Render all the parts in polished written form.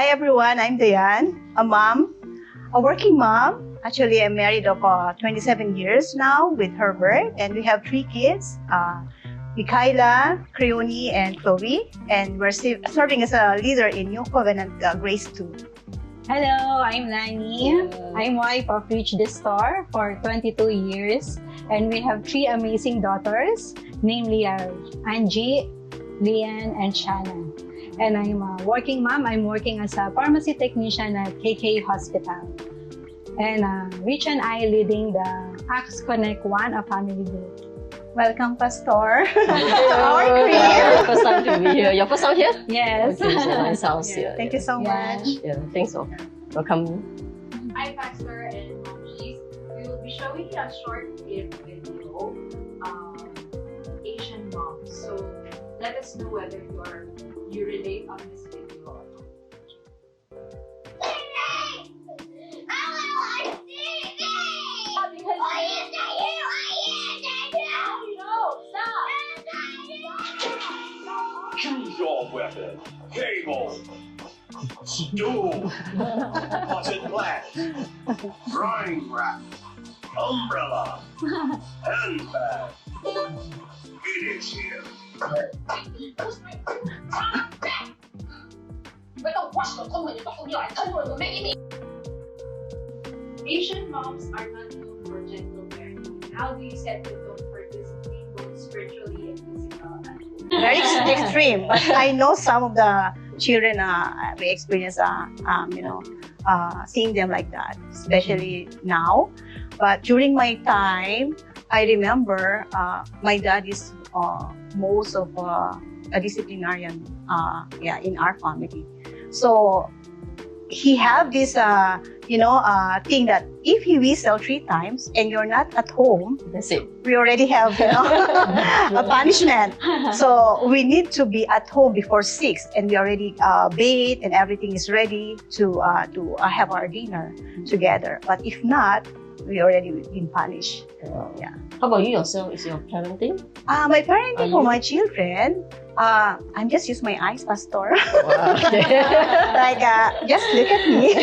Hi everyone, I'm Diane, a mom, a working mom. Actually, I'm married of 27 years now with Herbert, and we have 3 kids, Mikaela, Creoni, and Chloe, and we're serving as a leader in New Covenant Grace 2. Hello, I'm Lani. I'm wife of Reach the Star for 22 years, and we have 3 amazing daughters, namely Angie, Lian, and Shanna. And I'm a working mom. I'm working as a pharmacy technician at KK Hospital. And Rich and I leading the Acts Connect 1, a family group. Welcome, Pastor. Our queen. First time to be here. Your first time here? Yes. Okay, so nice house here. Thank you so much. Yeah, thanks so. Welcome. Hi, Pastor and Mommies. We will be showing you a short clip video, Asian moms. So let us know whether you relate on this video or not. Choose your weapon. Cable. Stool. Potted plant. Drying rack. Umbrella. Handbag. Finish him. Asian moms are not known for gentle parenting. How do you set the tone for discipline, both spiritually and physical? Very extreme, but I know some of the children we experience seeing them like that, especially now. But during my time, I remember my dad is most of a disciplinarian in our family. So he have this thing that if he whistle 3 times and you're not at home, That's it. we already have a punishment. So we need to be at home before 6, and we already bathed and everything is ready to have our dinner together. But if not, we already been punished. Yeah. How about you yourself? Is your parenting? My parenting for my children, I'm just use my eyes, Pastor. Wow. Like, just look at me.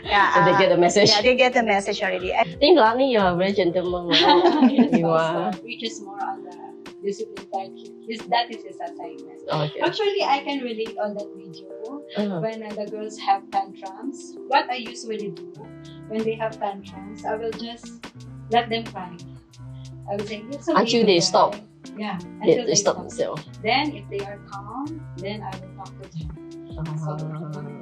Yeah, So they get the message. Yeah, they get the message already. I think, Lani, you're a very gentleman. Right? You are. Which is more on the discipline part. That is his assignment. Okay. Actually, I can relate on that video. When the girls have tantrums, what I usually do when they have tantrums, I will just let them cry. I will say, it's okay Until to they cry. stop. Yeah, They until stop themselves. Then, if they are calm, then I will talk to them. So,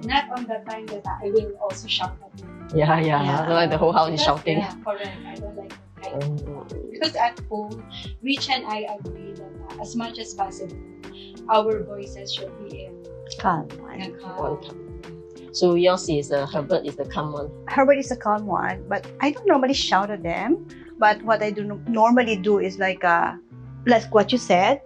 not on the time that I will also shout at them. Yeah. Yeah. Like the whole house is Because- shouting. Yeah, correct. I don't like that. Because at home, Rich and I agree that as much as possible, our voices should be in Calm. a calm. One time. So yours is Herbert is the calm one. Herbert is a calm one, but I don't normally shout at them. But what I do normally do is like what you said.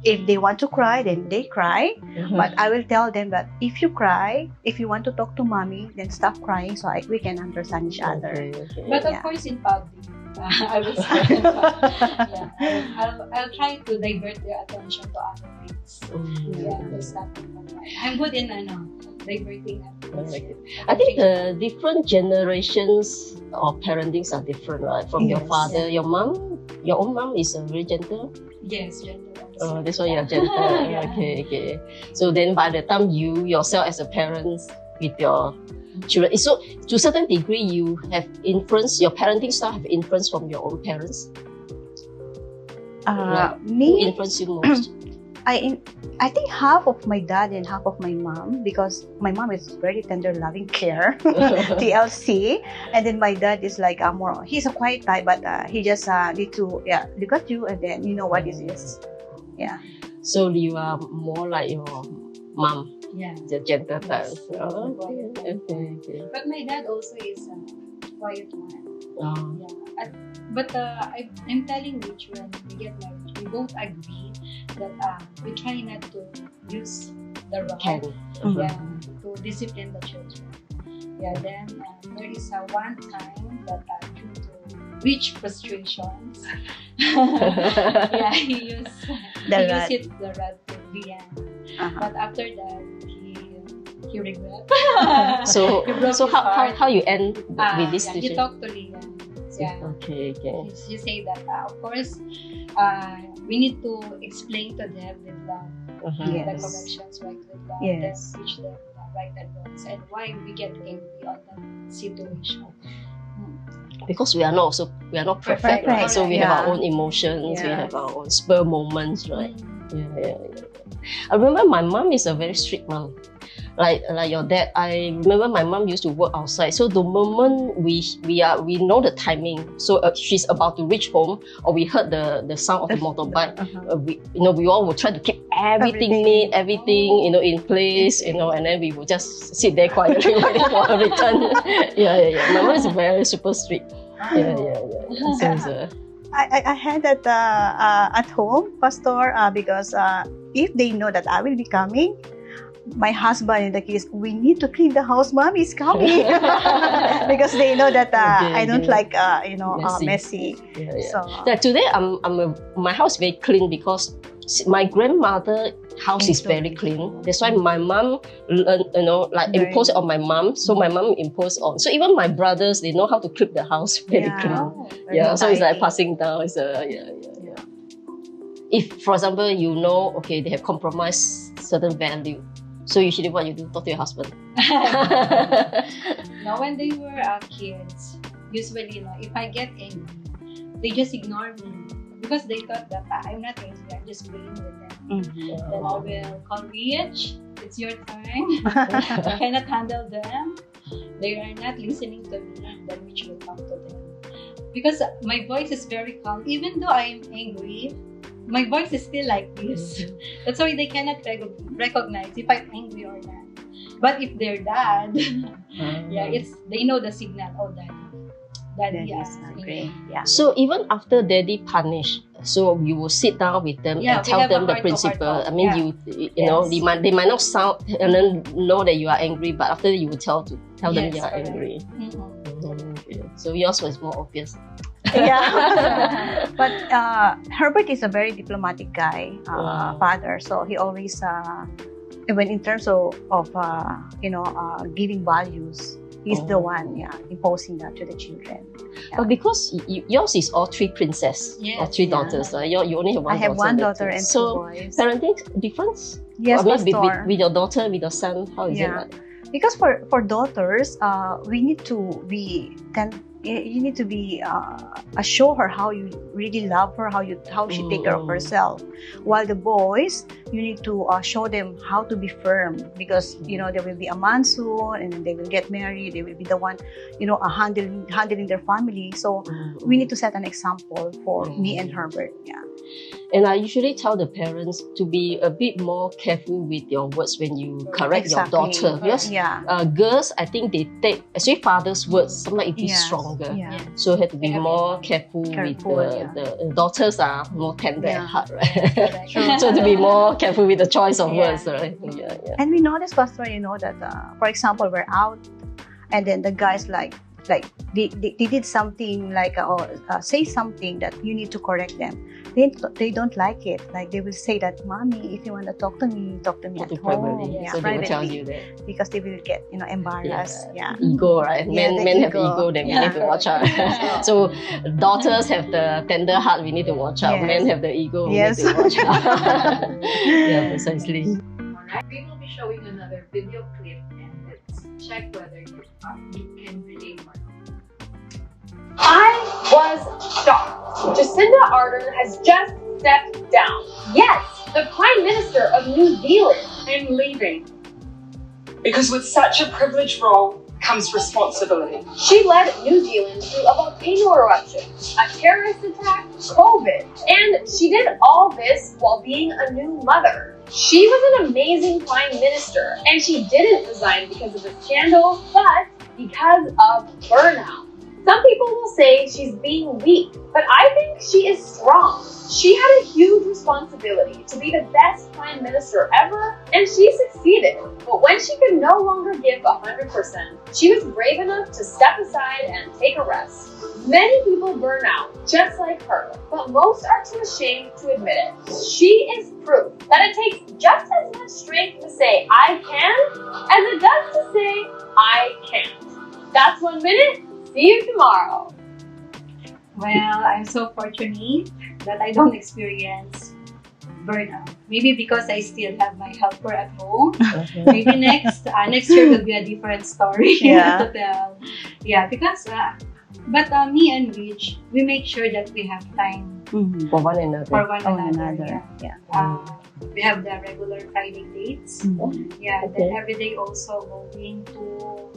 If they want to cry, then they cry. But I will tell them that if you cry, if you want to talk to mommy, then stop crying so we can understand each other. Okay. But of Yeah. course, in public, I will say, I'll try to divert their attention to other things. Yeah, to stop them from crying. I'm good in diverting attention. I think the different generations of parentings are different, right? From your Yes. father, your mom, your own mom is very gentle. Yes, gentle. That's why you're gentle. Yeah. Okay. So then by the time you yourself as a parent with your children, so to a certain degree you have influence, your parenting style have influence from your own parents. Who Me, influence you most? I think half of my dad and half of my mom, because my mom is very tender, loving care, TLC, and then my dad is like he's a quiet type, but he just need to look at you and then you know what it is. Yeah. So you are more like your mom, Yeah. the gentle type. Yes. Okay. But my dad also is a quiet one. Oh. Yeah. But I'm telling Rich, when we get married, we both agree that we try not to use the rod. Can. Yeah, to discipline the children. Yeah, then there is one time that due to Rich frustrations, yeah, he used The rod. the rod to Lian. But after that, he you regret. So You broke so his how heart. you end with this You situation? talk to Leah. Yeah. Okay. You say that, of course, we need to explain to them with love Uh-huh. Yes. the corrections, right, with love, Yes. then teach them right advice and why we get angry on that situation. Because we are not perfect, Perfect, right? So we have yeah. our own emotions, we have Yes. our own spur moments, right? Yeah. I remember my mom is a very strict mom. Like your dad, I remember my mom used to work outside. So the moment we know the timing, so she's about to reach home, or we heard the sound of the motorbike, we all would try to keep everything neat, everything in place, and then we would just sit there quietly waiting for her return. Yeah. My mom is very super strict. Yeah. So it's, I had that at home, Pastor, because if they know that I will be coming, my husband and the kids, we need to clean the house. Mommy is coming because they know that I don't like messy. Yeah. So Like today, my house very clean because my grandmother house is very clean. That's why my mom, imposed it on my mom. So my mom imposed on. So even my brothers, they know how to keep the house very clean. very So it's like tidy. passing down. It's If, for example, they have compromised certain value. So usually what you do, talk to your husband. Now, when they were kids, usually, if I get angry, they just ignore me because they thought that I'm not angry, I'm just playing with them. Then I will call Rich, it's your time. I cannot handle them. They are not listening to me, then Rich will talk to them. Because my voice is very calm, even though I am angry, my voice is still like this. That's why they cannot recognize if I'm angry or not. But if they're dad, they know the signal. Oh, daddy is angry. Yeah. So even after daddy punish, so you will sit down with them Yeah, and we tell have a them the heart-to-heart principle. talk. I mean, Yes. they might not sound and then know that you are angry, but after that you will tell them Yes, you are correct. angry. Mhm. So yours was more obvious. Yeah. But Herbert is a very diplomatic guy, father. So he always, when in terms of giving values, he's the one, imposing that to the children. But because yours is all three princess or three daughters, right? You only have one I have daughter. one that's daughter it. and So two boys. parenting difference? Yes, I mean, Pastor. with your daughter, with your son, how is it Yeah. like? Because for daughters, we need to be you need to be show her how you really love her, how she take care of herself. While the boys, you need to show them how to be firm, because there will be a man soon, and then they will get married. They will be the one handling their family. So we need to set an example for me and Herbert. Yeah. And I usually tell the parents to be a bit more careful with your words when you correct your daughter. Because girls, I think they take, especially father's words, sometimes it is stronger. Yeah. So you have to be more careful with the daughters are more tender at heart, right? So to be more careful with the choice of words, right? Yeah. And we noticed, Pastor, that for example, we're out, and then the guys like they did something say something that you need to correct them. They don't like it. Like they will say that, "Mommy, if you want to talk to me at home." Privately. So they will tell you that. Because they will get embarrassed. Yeah. Ego, right? Men have the ego that we need to watch out. So daughters have the tender heart, we need to watch out. Yes. Men have the ego, we Yes. need to watch out. Yeah, precisely. Alright, we will be showing another video clip and let's check whether you can relate or not. I was shocked. Jacinda Ardern has just stepped down. Yes, the Prime Minister of New Zealand. I'm leaving. Because with such a privileged role comes responsibility. She led New Zealand through a volcano eruption, a terrorist attack, COVID, and she did all this while being a new mother. She was an amazing Prime Minister, and she didn't resign because of a scandal, but because of burnout. Some people will say she's being weak, but I think she is strong. She had a huge responsibility to be the best Prime Minister ever, and she succeeded. But when she could no longer give 100%, she was brave enough to step aside and take a rest. Many people burn out, just like her, but most are too ashamed to admit it. She is proof that it takes just as much strength to say I can as it does to say I can't. That's 1 minute. See you tomorrow. Well, I'm so fortunate that I don't experience burnout. Maybe because I still have my helper at home. Maybe next year will be a different story to tell. Yeah, because but me and Rich, we make sure that we have time For one another. for one another. Yeah. Yeah. We have the regular Friday dates. Yeah, Okay. then every day also going to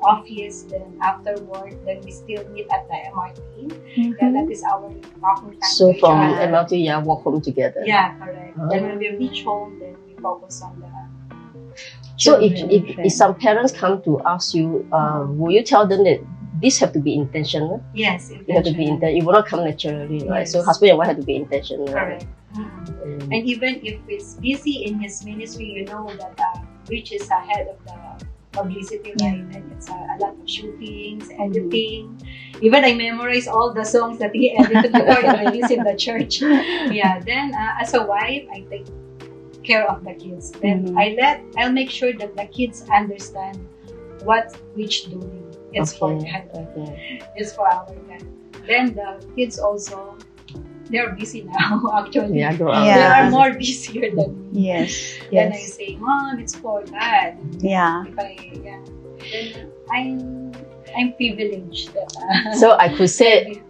office, then after work, then we still meet at the MRT. Yeah, that is our talking time. So to from each other. MLT, walk home together. Yeah, correct. Then when we reach home, then we focus on the So children. if some parents come to ask you, will you tell them that this have to be intentional? Yes, You have to be intentional. It will not come naturally, right? So Yes. husband and wife have to be intentional. Correct. Mm. And even if it's busy in his ministry, you know that Rich is ahead of the publicity, right? And it's a lot of shootings, editing. Even I memorize all the songs that he edited before he released in the church. Yeah. Then as a wife, I take care of the kids. Then I'll make sure that the kids understand what Rich doing. It's for God. It's for our God. Then the kids also, they're busy now, actually. Yeah, go They out. are more busier than me. Yes. Then I Yes. say, Mom, it's for God. Yeah. If then I'm privileged that So I could say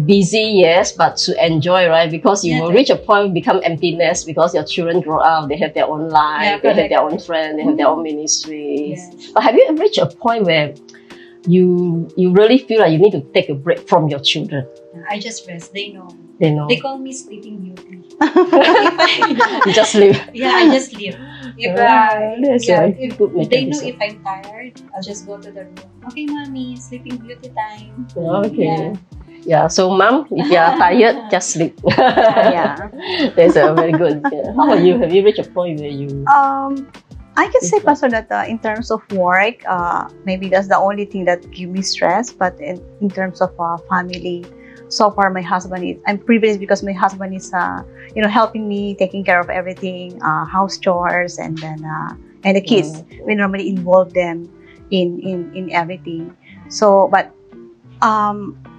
busy, yes, but to enjoy, right? Because you Yes, will reach a point become emptiness because your children grow up, they have their own life, Yeah, they have correct. their own friends, they have their own ministries. Yes. But have you reached a point where you really feel like you need to take a break from your children? I just rest. They know. They know. They call me Sleeping Beauty. You just live. Yeah, I just sleep. If, That's a if good they know mechanism. if I'm tired, I'll just go to the room. Okay, Mommy, Sleeping Beauty time. Okay. Yeah, so mom, if you are tired, just sleep. Yeah. That's a very good. Yeah. How about you? Have you reached a point where you? I can say, Pastor, that in terms of work, maybe that's the only thing that give me stress. But in terms of family, so far my husband is. I'm privileged because my husband is, helping me, taking care of everything, house chores, and then and the kids. We normally involve them in everything. So, but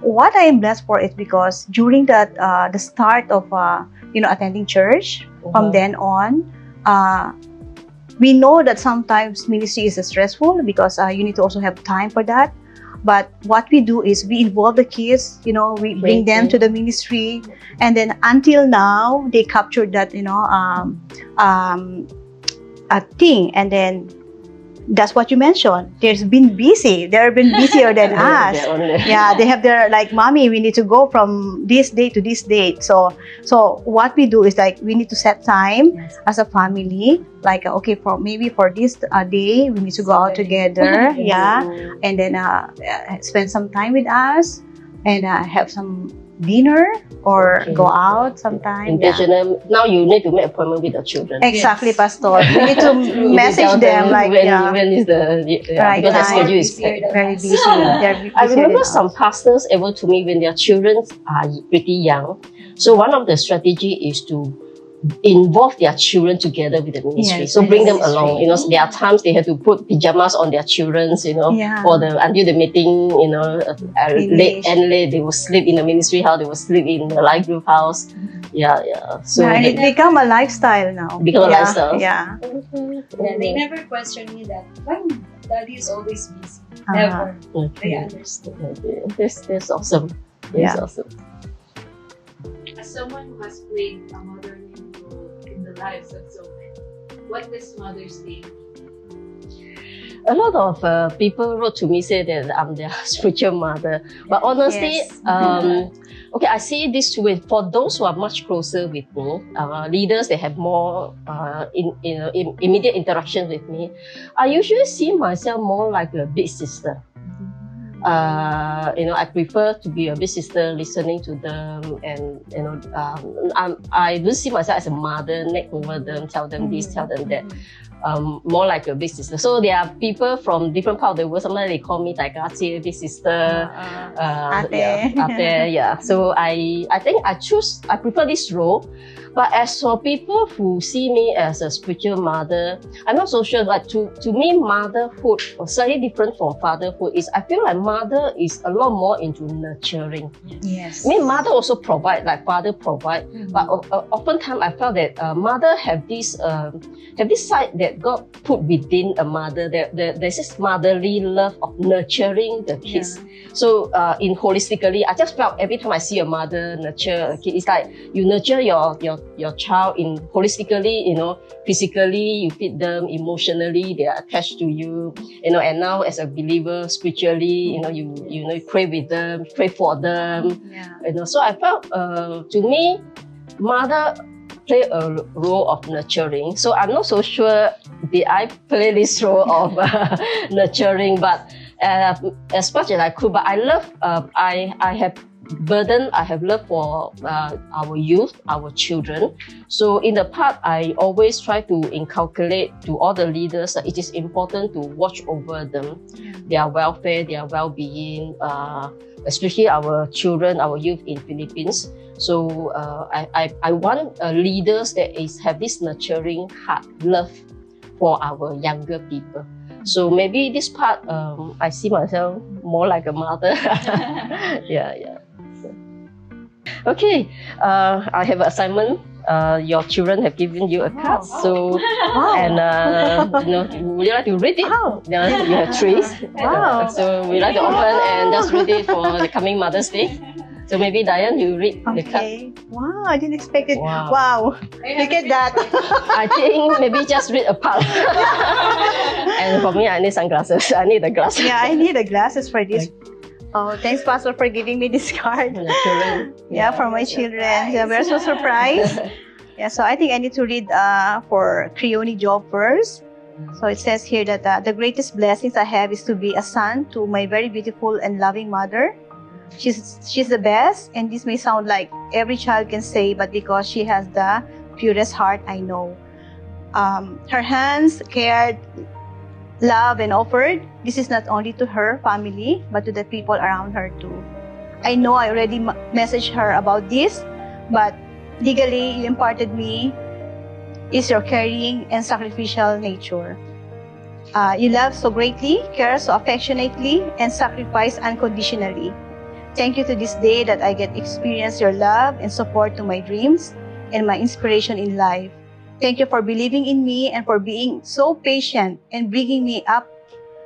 what I am blessed for is because during that the start of attending church, from then on, we know that sometimes ministry is stressful because you need to also have time for that. But what we do is we involve the kids, we bring them to the ministry, and then until now they captured that, a thing, and then that's what you mentioned. There's been busy. They've been busier than us. Yeah, they have their mommy, we need to go from this date to this date. So what we do is we need to set time as a family. Okay, for this day, we need to go out together. Yeah, and then spend some time with us and have some dinner or go out sometime. Intentional. Now you need to make appointment with the children. Exactly, Pastor. We need to You message them when is the Right because the time. schedule is packed. very busy. They're I busier remember than some us. pastors able to me when their children are pretty young. So one of the strategy is to involve their children together with the ministry. Yes, So bring them ministry. along. There are times they have to put pajamas on their children, Yeah. for until the meeting, late Finish. and late, they will sleep in the ministry house, they will sleep in the life group house. Yeah. So And they it become a lifestyle now. Become a lifestyle. Yeah. They never question me that why Daddy is always busy. Uh-huh. Never. They Okay. understood. Okay. That's awesome. That's Yeah. awesome. As someone who has played a motherly role in the lives of so many, what does Mother's Day mean? A lot of people wrote to me say that I'm their spiritual mother. But honestly, Yes. okay, I see this way. For those who are much closer with me, leaders that have more immediate interaction with me, I usually see myself more like a big sister. I prefer to be a big sister, listening to them, and I don't see myself as a mother, neck over them, tell them this, tell them that. More like a big sister. So there are people from different parts of the world. Sometimes they call me Taikachi, big sister, ate. Yeah. So I think I prefer this role. But as for people who see me as a spiritual mother, I'm not so sure. Like to me, motherhood, or slightly different from fatherhood, is I feel like mother is a lot more into nurturing. Yes. I mean, mother also provide, like father provide, but oftentimes I felt that mother have this side that God put within a mother. There's this motherly love of nurturing the kids. Yeah. So in holistically, I just felt every time I see a mother nurture a kid, it's like you nurture your child in holistically, physically, you feed them, emotionally, they are attached to you, and now as a believer, spiritually, you pray with them, pray for them. Yeah. So I felt, to me, mother play a role of nurturing. So I'm not so sure did I play this role of nurturing, but as much as I could. But I love, I have love for our youth, our children. So in the part, I always try to inculcate to all the leaders that it is important to watch over them, their welfare, their well-being, especially our children, our youth in Philippines. So I want leaders that have this nurturing heart, love for our younger people. So maybe this part, I see myself more like a mother. Yeah. Okay, I have an assignment. Your children have given you a card. So, and would you like to read it? Yeah, you have trees. So we like to open and just read it for the coming Mother's Day. So maybe Diane, you read the card. Wow, I didn't expect it. Wow. Look at that. I think maybe just read a part. And for me, I need sunglasses. I need the glasses. Yeah, I need the glasses for this. Oh, thanks, Pastor, for giving me this card. Yeah, for my children. Yeah, we're so surprised. Yeah, so I think I need to read for Creone Job first. So it says here that the greatest blessings I have is to be a son to my very beautiful and loving mother. She's the best, and this may sound like every child can say, but because she has the purest heart, I know. Her hands cared, love, and offered. This is not only to her family, but to the people around her too. I know I already messaged her about this, but legally you imparted me is your caring and sacrificial nature. You love so greatly, care so affectionately, and sacrifice unconditionally. Thank you to this day that I get experience your love and support to my dreams and my inspiration in life. Thank you for believing in me and for being so patient and bringing me up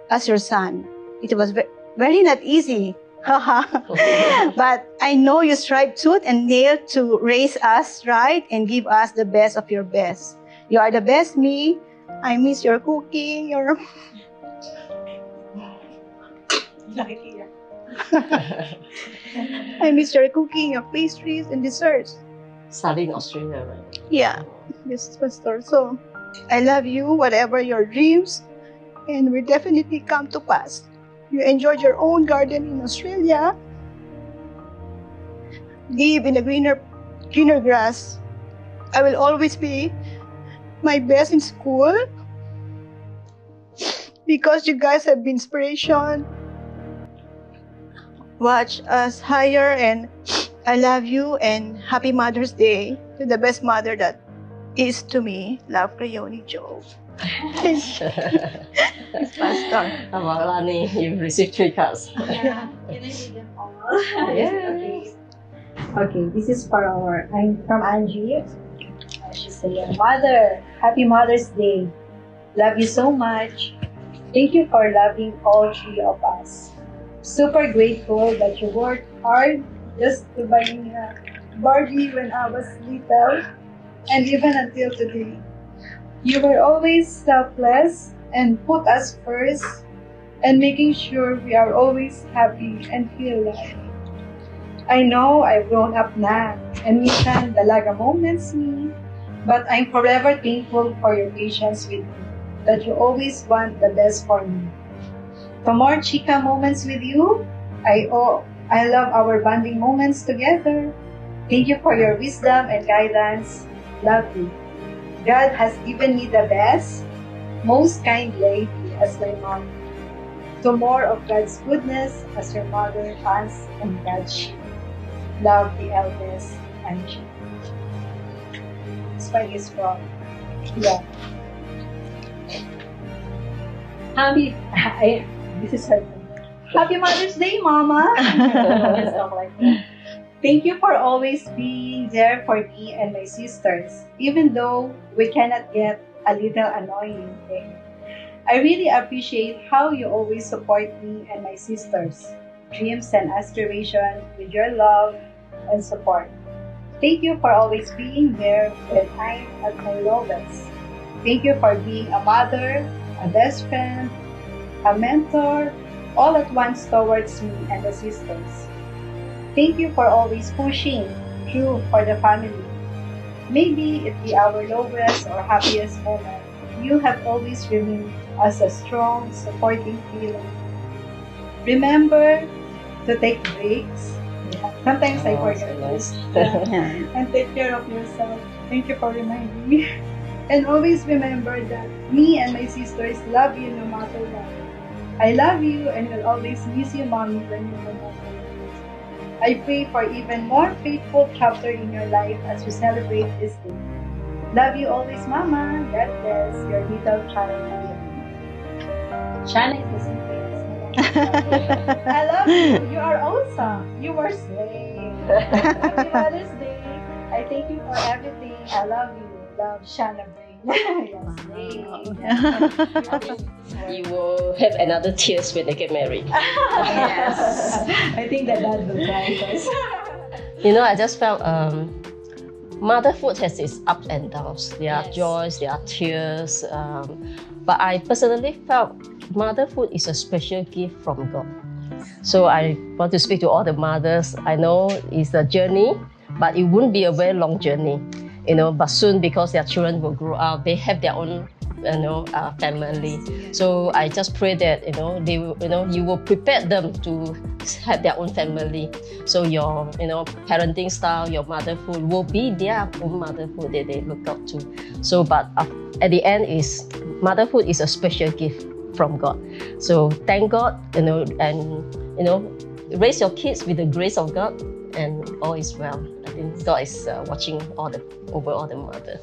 as your son. It was very not easy. But I know you strive tooth and nail to raise us right and give us the best of your best. You are the best me. I miss your cooking, I miss your cooking, your pastries and desserts. Studying in Australia, right? Yeah, yes, Pastor. So, I love you, whatever your dreams, and will definitely come to pass. You enjoyed your own garden in Australia. Live in the greener grass. I will always be my best in school because you guys have been inspiration. Watch us higher, and I love you, and happy Mother's Day to the best mother that is to me. Love, Creone Job. Pastor. How about Lani? You've received 3 cards. Yeah. Can I read them all? Yes. Okay, this is I'm from Angie. She said, Mother, happy Mother's Day. Love you so much. Thank you for loving all 3 of us. Super grateful that you worked hard just to buy me a Barbie when I was little, and even until today. You were always selfless and put us first, and making sure we are always happy and feel loved. I know I've grown up na, and minsan dalaga moments me, but I'm forever thankful for your patience with me, that you always want the best for me. To more chica moments with you. I love our bonding moments together. Thank you for your wisdom and guidance. Love you. God has given me the best, most kind lady as my mom. To more of God's goodness as your mother, aunts, and God's sheep. Love the eldest, Angie. This one is from, yeah. This is her. Happy Mother's Day, Mama. Let's talk like that. Thank you for always being there for me and my sisters, even though we cannot get a little annoying thing. I really appreciate how you always support me and my sisters' dreams and aspirations with your love and support. Thank you for always being there when I'm at my lowest. Thank you for being a mother, a best friend, a mentor, all at once towards me and the sisters. Thank you for always pushing through for the family. Maybe it be our lowest or happiest moment. You have always remained as a strong, supporting feeling. Remember to take breaks. Sometimes I forget this. And take care of yourself. Thank you for reminding me. And always remember that me and my sisters love you no matter what. I love you and will always miss you, Mommy, when you are not here. I pray for even more faithful chapter in your life as you celebrate this day. Love you always, Mama. God bless your little child. Shana is the sweetest. I love you. You are awesome. You were slave. Happy Mother's Day. I thank you for everything. I love you. Love, Shana Brain. You will have another tears when they get married. Yes. I think that will cry first. You know, I just felt motherhood has its ups and downs. There are joys, there are tears. But I personally felt motherhood is a special gift from God. So I want to speak to all the mothers. I know it's a journey, but it wouldn't be a very long journey. You know, but soon because their children will grow up, they have their own, family. So I just pray that they will, you will prepare them to have their own family. So your, parenting style, your motherhood will be their own motherhood that they look up to. So, but at the end motherhood is a special gift from God. So thank God, and raise your kids with the grace of God, and all is well. I think God is watching over all the mothers.